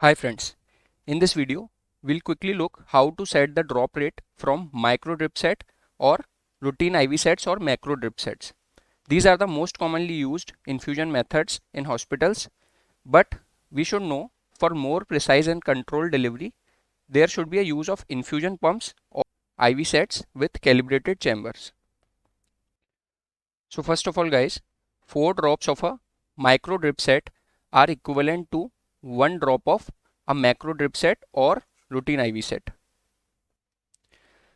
Hi friends, in this video we'll quickly look how to set the drop rate from micro drip set or routine IV sets or macro drip sets. These are the most commonly used infusion methods in hospitals, but we should know for more precise and controlled delivery there should be a use of infusion pumps or IV sets with calibrated chambers. So first of all guys, 4 drops of a micro drip set are equivalent to 1 drop of a macro drip set or routine IV set.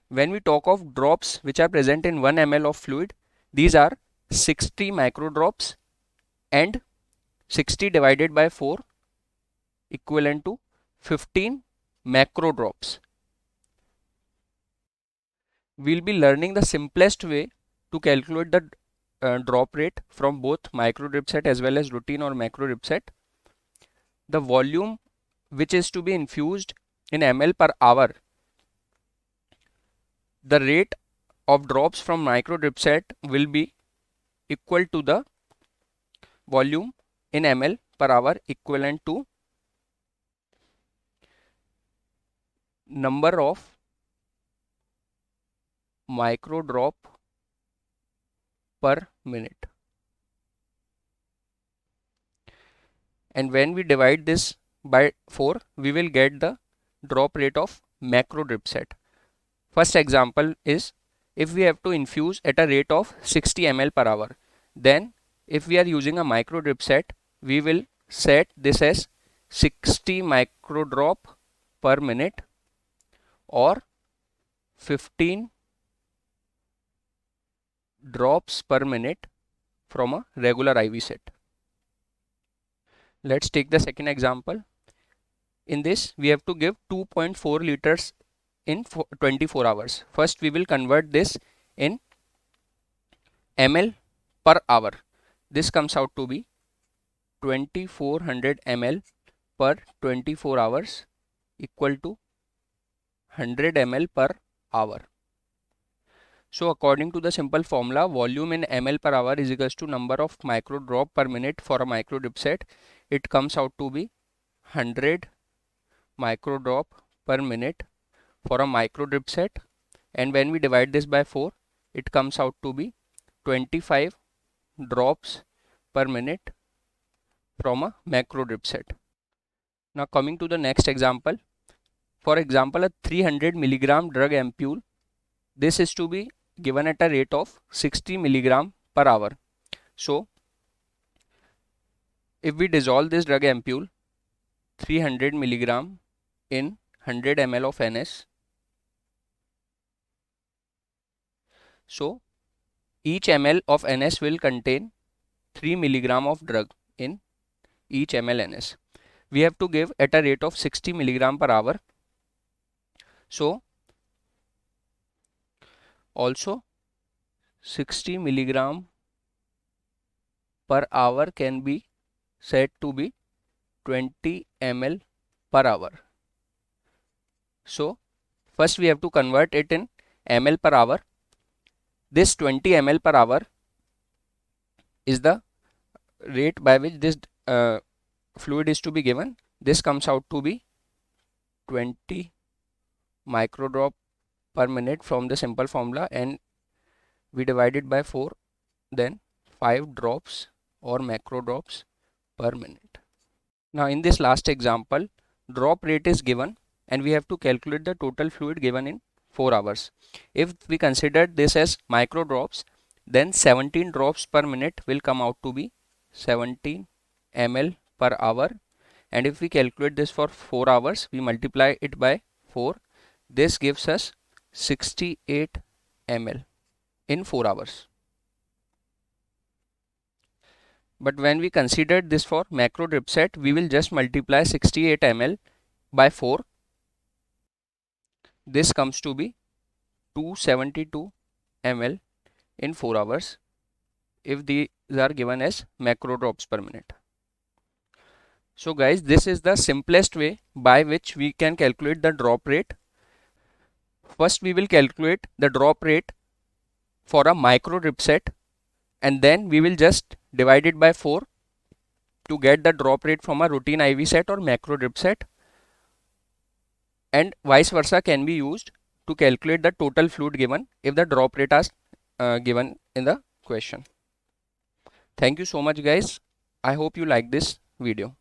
When we talk of drops which are present in 1 ml of fluid, these are 60 micro drops and 60 divided by 4 equivalent to 15 macro drops. We'll be learning the simplest way to calculate the drop rate from both micro drip set as well as routine or macro drip set. The volume which is to be infused in ml per hour, the rate of drops from micro drip set will be equal to the volume in ml per hour equivalent to number of micro drop per minute. And when we divide this by 4, we will get the drop rate of macro drip set. First example is if we have to infuse at a rate of 60 ml per hour, then if we are using a micro drip set, we will set this as 60 micro drop per minute or 15 drops per minute from a regular IV set. Let's take the second example. In this, we have to give 2.4 liters in 24 hours. First, we will convert this in ml per hour. This comes out to be 2400 ml per 24 hours equal to 100 ml per hour. So according to the simple formula, volume in ml per hour is equals to number of micro drop per minute for a micro drip set. It comes out to be 100 micro drop per minute for a micro drip set, and when we divide this by 4, it comes out to be 25 drops per minute from a macro drip set. Now coming to the next example. For example, a 300 milligram drug ampule, this is to be given at a rate of 60 milligram per hour. So if we dissolve this drug ampule 300 milligram in 100 ml of NS, so each ml of NS will contain 3 milligram of drug in each ml NS. We have to give at a rate of 60 milligram per hour. So also 60 milligram per hour can be set to be 20 ml per hour. So first we have to convert it in ml per hour. This 20 ml per hour is the rate by which this fluid is to be given. This comes out to be 20 micro drop per minute from the simple formula, and we divide it by 4, then 5 drops or macro drops per minute. Now in this last example, drop rate is given and we have to calculate the total fluid given in 4 hours. If we consider this as micro drops, then 17 drops per minute will come out to be 17 ml per hour, and if we calculate this for 4 hours, we multiply it by 4. This gives us 68 ml in 4 hours. But when we consider this for macro drip set, we will just multiply 68 ml by 4. This comes to be 272 ml in 4 hours if these are given as macro drops per minute. So guys, this is the simplest way by which we can calculate the drop rate. First we will calculate the drop rate for a micro drip set, and then we will just divide it by 4 to get the drop rate from a routine IV set or macro drip set. and vice versa can be used to calculate the total fluid given if the drop rate is given in the question. Thank you so much guys. I hope you like this video.